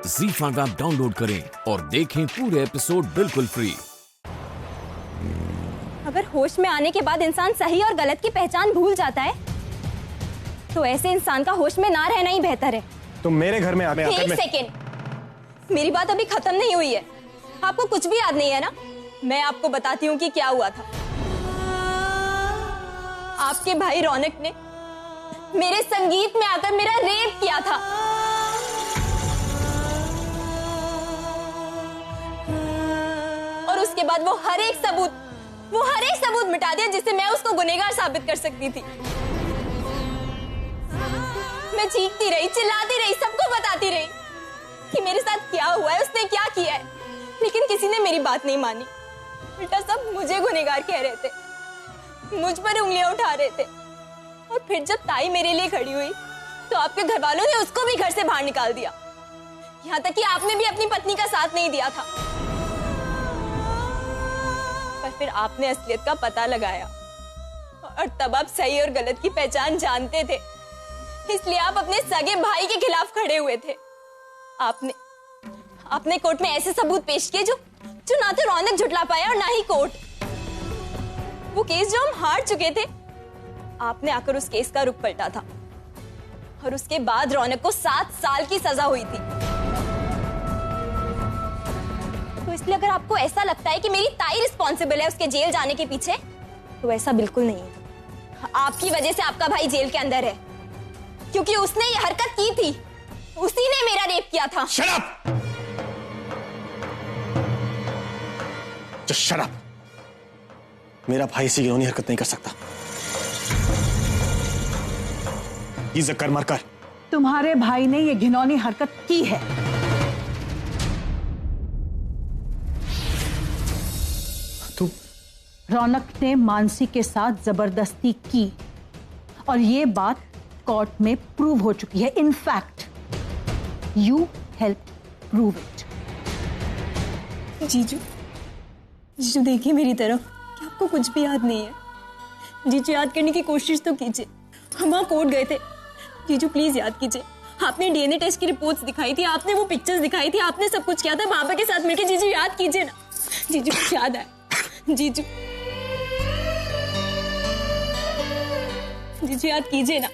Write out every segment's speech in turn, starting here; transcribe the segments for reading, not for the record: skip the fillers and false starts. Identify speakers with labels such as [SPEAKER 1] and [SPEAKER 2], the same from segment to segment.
[SPEAKER 1] ZEE5 app download करें और देखें पूरे एपिसोड बिल्कुल फ्री।
[SPEAKER 2] अगर होश में आने के बाद इंसान सही और गलत की पहचान भूल जाता है तो ऐसे इंसान का होश में ना रहना ही बेहतर है।
[SPEAKER 3] तुम मेरे घर में आकर
[SPEAKER 2] एक सेकेंड, मेरी बात अभी खत्म नहीं हुई है। आपको कुछ भी याद नहीं है ना? मैं आपको बताती हूँ कि क्या हुआ था। आपके भाई रौनक ने मेरे संगीत में आकर मेरा रेप किया था। और उसके बाद वो हर एक सबूत मिटा दिया जिससे मैं उसको गुनहगार साबित कर सकती थी। मैं चीखती रही, चिल्लाती रही, सबको बताती रही कि मेरे साथ क्या हुआ है, उसने क्या किया है, लेकिन किसी ने मेरी बात नहीं मानी। उल्टा सब मुझे गुनहगार कह रहे थे, मुझ पर उंगलियां उठा रहे थे। और फिर जब ताई मेरे लिए खड़ी हुई तो आपके घर वालों ने उसको भी घर से बाहर निकाल दिया। यहाँ तक कि आपने भी अपनी पत्नी का साथ नहीं दिया था। पर फिर आपने असलियत का पता लगाया और तब आप सही और गलत की पहचान जानते थे, इसलिए आप अपने सगे भाई के खिलाफ खड़े हुए थे। आपने कोर्ट में ऐसे सबूत पेश किए जो ना तो रौनक झुटला पाया और ना ही कोर्ट। वो केस जो हम हार चुके थे, आपने आकर उस केस का रुख पलटा था और उसके बाद रौनक को 7 साल की सजा हुई थी। तो इसलिए अगर आपको ऐसा लगता है कि मेरी ताई रिस्पॉन्सिबल है उसके जेल जाने के पीछे, तो ऐसा बिल्कुल नहीं है। आपकी वजह से आपका भाई जेल के अंदर है, क्योंकि उसने ये हरकत की थी। उसी ने मेरा रेप किया था।
[SPEAKER 3] Shut up! Just shut up! मेरा भाई ऐसी घिनौनी हरकत नहीं कर सकता। ये कर मर कर।
[SPEAKER 4] तुम्हारे भाई ने ये घिनौनी हरकत की है।
[SPEAKER 3] तू
[SPEAKER 4] रौनक ने मानसी के साथ जबरदस्ती की और ये बात कोर्ट में प्रूव हो चुकी है। In fact you help prove it.
[SPEAKER 2] जीजू देखिए मेरी तरफ, क्या आपको कुछ भी याद नहीं है? जीजू याद करने की कोशिश तो कीजिए। हम वहाँ कोर्ट गए थे। जीजू प्लीज याद कीजिए। आपने डीएनए टेस्ट की रिपोर्ट्स दिखाई थी, आपने वो पिक्चर्स दिखाई थी, आपने सब कुछ किया था बाबा के साथ मिलकर। जीजू याद कीजिए ना। जीजू कुछ याद आए? जीजू याद कीजिए ना।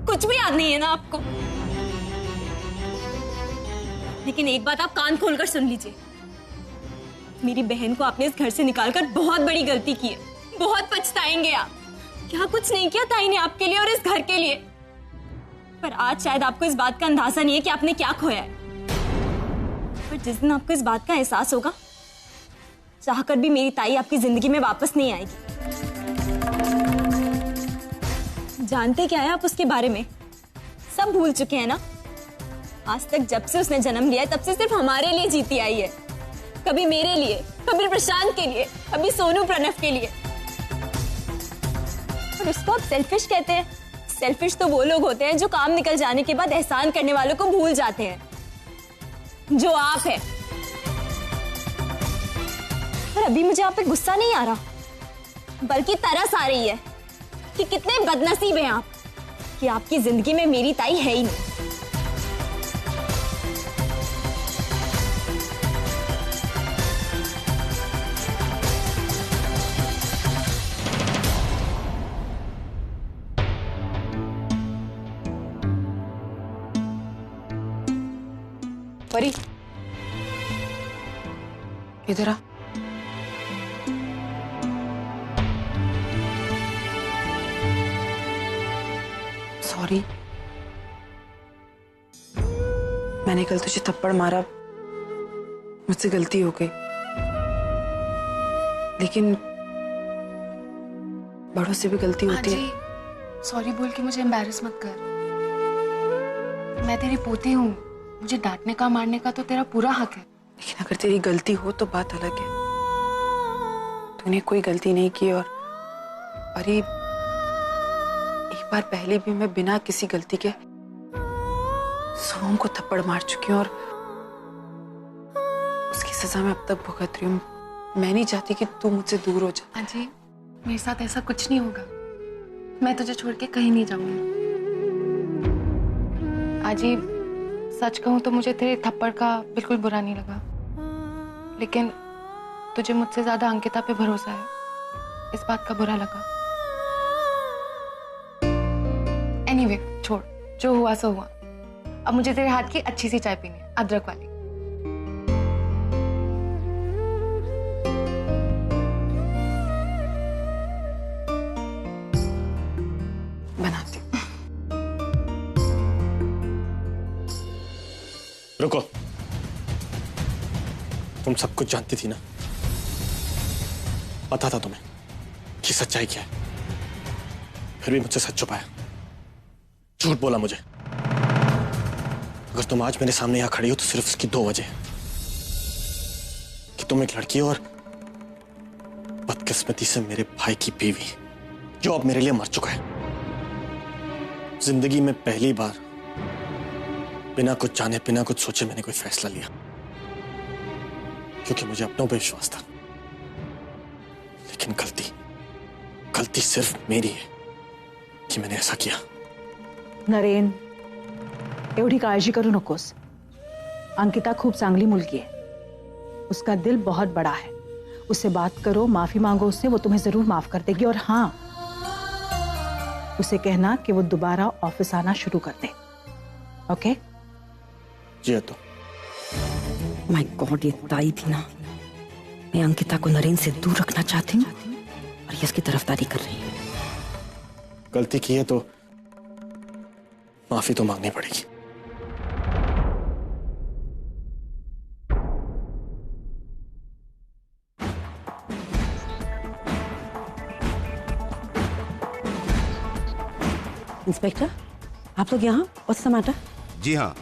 [SPEAKER 2] कुछ भी याद नहीं है ना आपको? लेकिन एक बात आप कान खोलकर सुन लीजिए। मेरी बहन को आपने इस घर से निकालकर बहुत बड़ी गलती की है। बहुत पछताएंगे आप। क्या कुछ नहीं किया ताई ने आपके लिए और इस घर के लिए। पर आज शायद आपको इस बात का अंदाजा नहीं है कि आपने क्या खोया है। पर जिस दिन आपको इस बात का एहसास होगा, चाहकर भी मेरी ताई आपकी जिंदगी में वापस नहीं आएगी। जानते क्या है आप उसके बारे में? सब भूल चुके हैं ना? आज तक जब से उसने जन्म लिया है तब से सिर्फ हमारे लिए जीती आई है। कभी मेरे लिए, कभी प्रशांत के लिए, कभी सोनू प्रणव के लिए। और उसको आप सेल्फिश कहते हैं। सेल्फिश तो वो लोग होते हैं जो काम निकल जाने के बाद एहसान करने वालों को भूल जाते हैं, जो आप हैं। पर अभी मुझे आप पे गुस्सा नहीं आ रहा, बल्कि तरस आ रही है कि कितने बदनसीब हैं आप कि आपकी जिंदगी में मेरी ताई है ही नहीं।
[SPEAKER 5] परी, इधर आ। सॉरी, मैंने कल तुझे थप्पड़ मारा, मुझसे गलती हो गई। लेकिन बड़ों से भी गलती होती है।
[SPEAKER 6] सॉरी बोल के मुझे एम्बैरस मत कर। मैं तेरी पोती हूँ, मुझे डांटने का मारने का तो तेरा पूरा हक है।
[SPEAKER 5] लेकिन अगर तेरी गलती हो तो बात अलग है। तूने कोई गलती नहीं की और परी, एक बार पहले भी मैं बिना किसी गलती के सोम को थप्पड़ मार चुकी हूँ और उसकी सजा मैं अब तक भुगत रही हूँ। मैं नहीं चाहती कि तू मुझसे दूर हो जा।
[SPEAKER 6] अजी, मेरे साथ ऐसा कुछ नहीं होगा। मैं तुझे छोड़ के कहीं नहीं जाऊंगी। आजी, सच कहूं तो मुझे तेरे थप्पड़ का बिल्कुल बुरा नहीं लगा, लेकिन तुझे मुझसे ज्यादा अंकिता पे भरोसा है, इस बात का बुरा लगा। एनीवे, छोड़, जो हुआ सो हुआ। अब मुझे तेरे हाथ की अच्छी सी चाय पीनी है, अदरक वाली। बनाती हूँ।
[SPEAKER 3] रुको, तुम सब कुछ जानती थी ना? पता था तुम्हें कि सच्चाई क्या है, फिर भी मुझसे सच छुपाया, झूठ बोला मुझे। अगर तुम आज मेरे सामने यहां खड़ी हो तो सिर्फ उसकी दो वजह है, कि तुम एक लड़की हो और बदकिस्मती से मेरे भाई की बीवी, जो अब मेरे लिए मर चुका है। जिंदगी में पहली बार बिना कुछ जाने बिना कुछ सोचे मैंने कोई फैसला लिया, क्योंकि मुझे अपनों पे विश्वास था। लेकिन गलती सिर्फ मेरी है कि मैंने ऐसा किया।
[SPEAKER 4] नरेन, एवढी काळजी करू नकोस। अंकिता खूप चांगली मुलगी है, उसका दिल बहुत बड़ा है। उससे बात करो, माफी मांगो उससे, वो तुम्हें जरूर माफ कर देगी। और हाँ, उसे कहना कि वो दोबारा ऑफिस आना शुरू कर दे। ओके?
[SPEAKER 3] जी तो
[SPEAKER 7] माय गॉड, ये ताई थी ना। मैं अंकिता को नरेन से दूर रखना चाहती हूँ और ये इसकी तरफदारी कर रही हूँ।
[SPEAKER 3] गलती की है तो माफी तो मांगनी पड़ेगी।
[SPEAKER 7] इंस्पेक्टर, आप लोग यहाँ? What's the matter?
[SPEAKER 8] जी हाँ,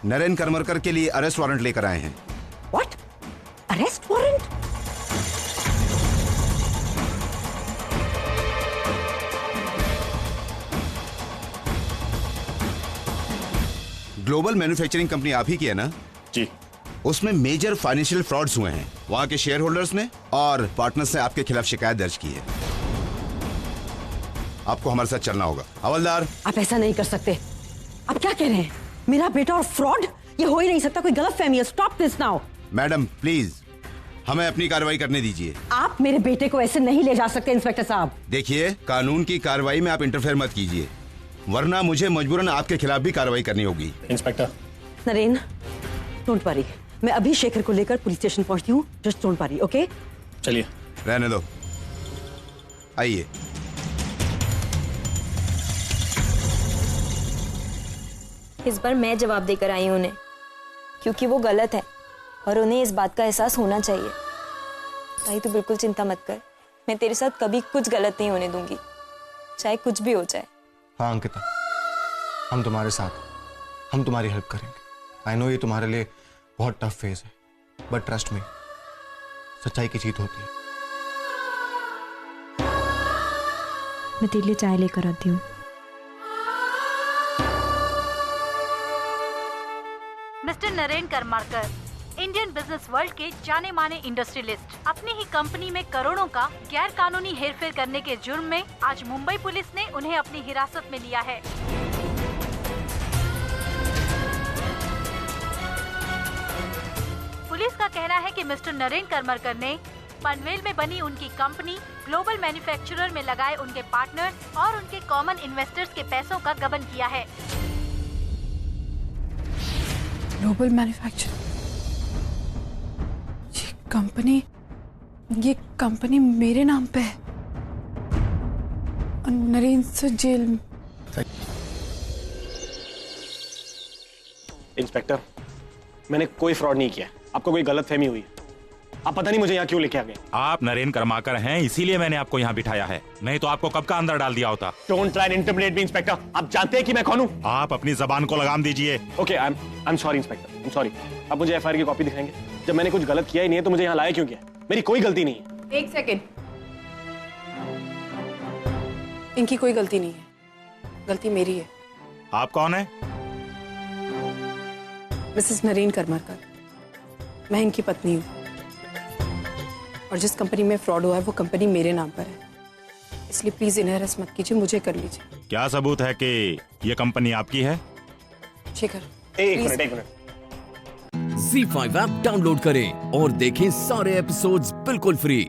[SPEAKER 8] नरेन करमरकर के लिए अरेस्ट वारंट लेकर आए हैं।
[SPEAKER 7] What? Arrest warrant?
[SPEAKER 8] Global manufacturing company आप ही की है ना?
[SPEAKER 3] जी।
[SPEAKER 8] उसमें मेजर फाइनेंशियल फ्रॉड्स हुए हैं। वहां के शेयर होल्डर्स ने और पार्टनर्स ने आपके खिलाफ शिकायत दर्ज की है। आपको हमारे साथ चलना होगा। हवलदार,
[SPEAKER 7] आप ऐसा नहीं कर सकते। आप क्या कह रहे हैं? मेरा बेटा और फ्रॉड? ये हो ही नहीं सकता, कोई गलतफहमी है। Stop this now.
[SPEAKER 8] Madam please हमें अपनी कार्रवाई करने दीजिए।
[SPEAKER 7] आप मेरे बेटे को ऐसे नहीं ले जा सकते इंस्पेक्टर साहब।
[SPEAKER 8] देखिए, कानून की कार्रवाई में आप इंटरफेयर मत कीजिए, वरना मुझे मजबूरन आपके खिलाफ भी कार्रवाई करनी होगी।
[SPEAKER 3] इंस्पेक्टर।
[SPEAKER 7] नरेन, डोंट वरी, मैं अभी शेखर को लेकर पुलिस स्टेशन पहुंचती हूँ। Just don't worry, okay?
[SPEAKER 3] चलिए।
[SPEAKER 8] रहने दो, आइए।
[SPEAKER 2] इस बार मैं जवाब देकर आई हूं उन्हें, क्योंकि वो गलत है और उन्हें इस बात का एहसास होना चाहिए। ताई तू बिल्कुल चिंता मत कर, मैं तेरे साथ कभी कुछ गलत नहीं होने दूंगी, चाहे कुछ भी हो जाए।
[SPEAKER 9] हाँ अंकिता, हम तुम्हारे साथ, हम तुम्हारी हेल्प करेंगे। आई नो ये तुम्हारे लिए बहुत टफ फेज है, बट ट्रस्ट मी, सच्चाई की जीत होती है।
[SPEAKER 2] मैं तेरे लिए चाय लेकर आती हूँ।
[SPEAKER 10] Mister Naren Karmarkar, Indian business world के जाने माने इंडस्ट्रियलिस्ट, अपनी ही कंपनी में करोड़ों का गैर कानूनी हेरफेर करने के जुर्म में आज मुंबई पुलिस ने उन्हें अपनी हिरासत में लिया है। पुलिस का कहना है कि मिस्टर नरेन करमरकर ने पनवेल में बनी उनकी कंपनी ग्लोबल मैन्युफैक्चरर में लगाए उनके पार्टनर्स और उनके कॉमन इन्वेस्टर्स के पैसों का गबन किया है।
[SPEAKER 5] ग्लोबल मैन्युफैक्चर, ये कंपनी मेरे नाम पे है और नरेन से जेल में।
[SPEAKER 3] इंस्पेक्टर, मैंने कोई फ्रॉड नहीं किया, आपको कोई गलतफहमी हुई है। आप पता नहीं मुझे यहाँ क्यों लेके आ गए।
[SPEAKER 11] आप नरेन करमरकर हैं, इसीलिए मैंने आपको यहाँ बिठाया है, नहीं तो आपको कब का अंदर डाल दिया होता।
[SPEAKER 3] Don't try and intimidate me, inspector. आप जानते हैं कि मैं कौन हूँ।
[SPEAKER 11] आप अपनी जबान को लगाम दीजिए।
[SPEAKER 3] Okay, I am sorry inspector, I am sorry. आप मुझे एफआईआर की कॉपी दिखाएंगे? जब मैंने कुछ गलत किया ही नहीं है तो मुझे यहाँ लाया क्यों किया? मेरी कोई गलती नहीं है।
[SPEAKER 5] एक सेकेंड, इनकी कोई गलती नहीं है, गलती मेरी है।
[SPEAKER 11] आप कौन है?
[SPEAKER 5] मिसेस नरेन करमरकर, मैं इनकी पत्नी हूँ और जिस कंपनी में फ्रॉड हुआ है वो कंपनी मेरे नाम पर है, इसलिए प्लीज इन्हें अरेस्ट मत कीजिए, मुझे कर लीजिए।
[SPEAKER 11] क्या सबूत है कि ये कंपनी आपकी है?
[SPEAKER 5] शेखर
[SPEAKER 3] एक
[SPEAKER 5] please।
[SPEAKER 3] मिनट एक मिनट।
[SPEAKER 1] Z5 ऐप डाउनलोड करें और देखें सारे एपिसोड्स बिल्कुल फ्री।